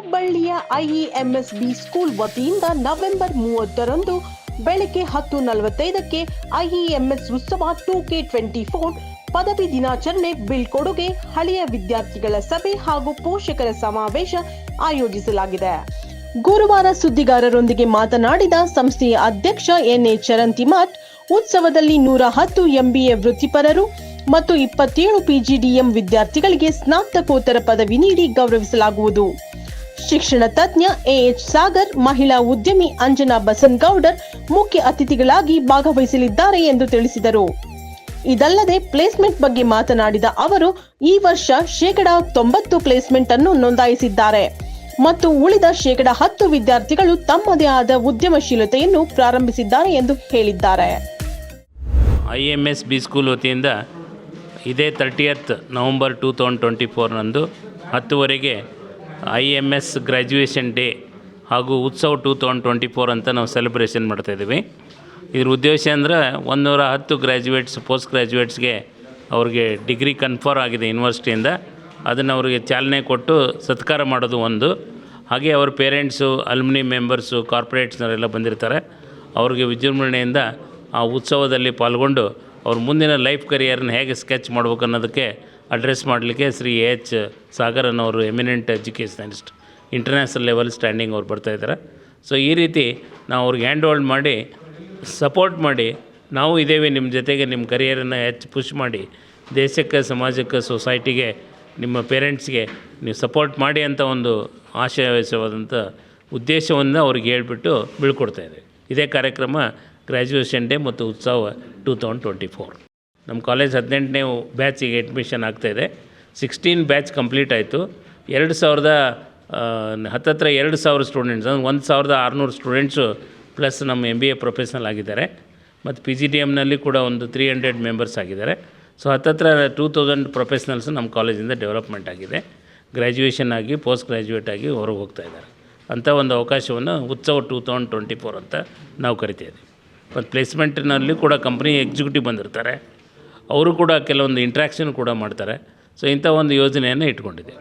ಹುಬ್ಬಳ್ಳಿಯ ಐಇಎಂಎಸ್ಬಿ ಸ್ಕೂಲ್ ವತಿಯಿಂದ ನವೆಂಬರ್ 30ರಂದು ಬೆಳಗ್ಗೆ 10:45ಕ್ಕೆ ಐಇಎಂಎಸ್ ಉತ್ಸವ 2K24 ಪದವಿ ದಿನಾಚರಣೆ ಬೀಳ್ಕೊಡುಗೆ ಹಳೆಯ ವಿದ್ಯಾರ್ಥಿಗಳ ಸಭೆ ಹಾಗೂ ಪೋಷಕರ ಸಮಾವೇಶ ಆಯೋಜಿಸಲಾಗಿದೆ. ಗುರುವಾರ ಸುದ್ದಿಗಾರರೊಂದಿಗೆ ಮಾತನಾಡಿದ ಸಂಸ್ಥೆಯ ಅಧ್ಯಕ್ಷ ಎನ್.ಎ. ಚರಂತಿಮಠ್, ಉತ್ಸವದಲ್ಲಿ 110 MBA ವೃತ್ತಿಪರರು ಮತ್ತು 27 PGDM ವಿದ್ಯಾರ್ಥಿಗಳಿಗೆ ಸ್ನಾತಕೋತ್ತರ ಪದವಿ ನೀಡಿ ಗೌರವಿಸಲಾಗುವುದು. ಶಿಕ್ಷಣ ತಜ್ಞ ಎಎಚ್ ಸಾಗರ್, ಮಹಿಳಾ ಉದ್ಯಮಿ ಅಂಜನಾ ಬಸನಗೌಡರ್ ಮುಖ್ಯ ಅತಿಥಿಗಳಾಗಿ ಭಾಗವಹಿಸಲಿದ್ದಾರೆ ಎಂದು ತಿಳಿಸಿದರು. ಇದಲ್ಲದೆ ಪ್ಲೇಸ್ಮೆಂಟ್ ಬಗ್ಗೆ ಮಾತನಾಡಿದ ಅವರು, ಈ ವರ್ಷ 90% ಪ್ಲೇಸ್ಮೆಂಟ್ ಅನ್ನು ನೋಂದಾಯಿಸಿದ್ದಾರೆ ಮತ್ತು ಉಳಿದ 10% ವಿದ್ಯಾರ್ಥಿಗಳು ತಮ್ಮದೇ ಆದ ಉದ್ಯಮಶೀಲತೆಯನ್ನು ಪ್ರಾರಂಭಿಸಿದ್ದಾರೆ ಎಂದು ಹೇಳಿದ್ದಾರೆ. IMS ಬಿ ಸ್ಕೂಲ್ ವತಿಯಿಂದ ಇದೇ 30th November 2024 10ವರೆಗೆ IMS graduation day ಹಾಗೂ ಉತ್ಸವ 2024 ಅಂತ ನಾವು ಸೆಲೆಬ್ರೇಷನ್ ಮಾಡ್ತಾಯಿದ್ದೀವಿ. ಇದ್ರ ಉದ್ದೇಶ ಅಂದರೆ 110 ಗ್ರ್ಯಾಜುಯೇಟ್ಸ್, ಪೋಸ್ಟ್ ಗ್ರ್ಯಾಜುಯೇಟ್ಸ್ಗೆ ಅವ್ರಿಗೆ ಡಿಗ್ರಿ ಕನ್ಫರ್ಮ್ ಆಗಿದೆ ಯೂನಿವರ್ಸಿಟಿಯಿಂದ, ಅದನ್ನು ಅವ್ರಿಗೆ ಚಾಲನೆ ಕೊಟ್ಟು ಸತ್ಕಾರ ಮಾಡೋದು ಒಂದು. ಹಾಗೆ ಅವ್ರ ಪೇರೆಂಟ್ಸು, ಅಲ್ಯುಮಿನಿ ಮೆಂಬರ್ಸು, ಕಾರ್ಪೊರೇಟ್ಸ್ನವರೆಲ್ಲ ಬಂದಿರ್ತಾರೆ. ಅವ್ರಿಗೆ ವಿಜೃಂಭಣೆಯಿಂದ ಆ ಉತ್ಸವದಲ್ಲಿ ಪಾಲ್ಗೊಂಡು ಅವ್ರ ಮುಂದಿನ ಲೈಫ್ ಕರಿಯರ್ನ ಹೇಗೆ ಸ್ಕೆಚ್ ಮಾಡ್ಬೇಕು ಅನ್ನೋದಕ್ಕೆ ಅಡ್ರೆಸ್ ಮಾಡಲಿಕ್ಕೆ ಶ್ರೀ ಎಚ್ ಸಾಗರ್ ಅನ್ನೋರು ಎಮಿನೆಂಟ್ ಎಜುಕೇಷನಲಿಸ್ಟ್, ಇಂಟರ್ನ್ಯಾಷನಲ್ ಲೆವೆಲ್ ಸ್ಟ್ಯಾಂಡಿಂಗ್ ಅವ್ರು ಬರ್ತಾಯಿದ್ದಾರೆ. ಸೊ ಈ ರೀತಿ ನಾವು ಅವ್ರಿಗೆ ಹ್ಯಾಂಡ್ ಹೋಲ್ಡ್ ಮಾಡಿ ಸಪೋರ್ಟ್ ಮಾಡಿ, ನಾವು ಇದ್ದೇವೆ ನಿಮ್ಮ ಜೊತೆಗೆ, ನಿಮ್ಮ ಕರಿಯರನ್ನು ಹೆಚ್ಚು ಪುಷ್ ಮಾಡಿ ದೇಶಕ್ಕೆ, ಸಮಾಜಕ್ಕೆ, ಸೊಸೈಟಿಗೆ, ನಿಮ್ಮ ಪೇರೆಂಟ್ಸ್ಗೆ ನೀವು ಸಪೋರ್ಟ್ ಮಾಡಿ ಅಂತ ಒಂದು ಆಶಯವಾದಂಥ ಉದ್ದೇಶವನ್ನು ಅವ್ರಿಗೆ ಹೇಳಿಬಿಟ್ಟು ಬೀಳ್ಕೊಡ್ತಾಯಿದೆ. ಇದೇ ಕಾರ್ಯಕ್ರಮ ಗ್ರ್ಯಾಜುಯೇಷನ್ ಡೇ ಮತ್ತು ಉತ್ಸವ 2024. ನಮ್ಮ ಕಾಲೇಜ್ 18ನೇ ಬ್ಯಾಚಿಗೆ ಅಡ್ಮಿಷನ್ ಆಗ್ತಾಯಿದೆ. 16 ಬ್ಯಾಚ್ ಕಂಪ್ಲೀಟ್ ಆಯಿತು. 2,000 ಸ್ಟೂಡೆಂಟ್ಸ್, 1,600 ಸ್ಟೂಡೆಂಟ್ಸು ಪ್ಲಸ್ ನಮ್ಮ MBA ಪ್ರೊಫೆಷ್ನಲ್ ಆಗಿದ್ದಾರೆ ಮತ್ತು PGDMನಲ್ಲಿ ಕೂಡ ಒಂದು 300 ಮೆಂಬರ್ಸ್ ಆಗಿದ್ದಾರೆ. ಸೊ 2000 ಪ್ರೊಫೆಷ್ನಲ್ಸ್ ನಮ್ಮ ಕಾಲೇಜಿಂದ ಡೆವಲಪ್ಮೆಂಟ್ ಆಗಿದೆ. ಗ್ರ್ಯಾಜುಯೇಷನ್ ಆಗಿ, ಪೋಸ್ಟ್ ಗ್ರ್ಯಾಜುಯೇಟ್ ಆಗಿ ಹೊರಗೆ ಹೋಗ್ತಾ ಇದ್ದಾರೆ. ಅಂಥ ಒಂದು ಅವಕಾಶವನ್ನು ಉತ್ಸವ 2024 ಅಂತ ನಾವು ಕರಿತಾಯಿದ್ದೀವಿ. ಮತ್ತು ಪ್ಲೇಸ್ಮೆಂಟ್ನಲ್ಲಿ ಕೂಡ ಕಂಪ್ನಿ ಎಕ್ಸಿಕ್ಯೂಟಿವ್ ಬಂದಿರ್ತಾರೆ, ಅವರು ಕೂಡ ಕೆಲವೊಂದು ಇಂಟ್ರ್ಯಾಕ್ಷನ್ ಕೂಡ ಮಾಡ್ತಾರೆ. ಸೊ ಇಂಥ ಒಂದು ಯೋಜನೆಯನ್ನು ಇಟ್ಕೊಂಡಿದೆ.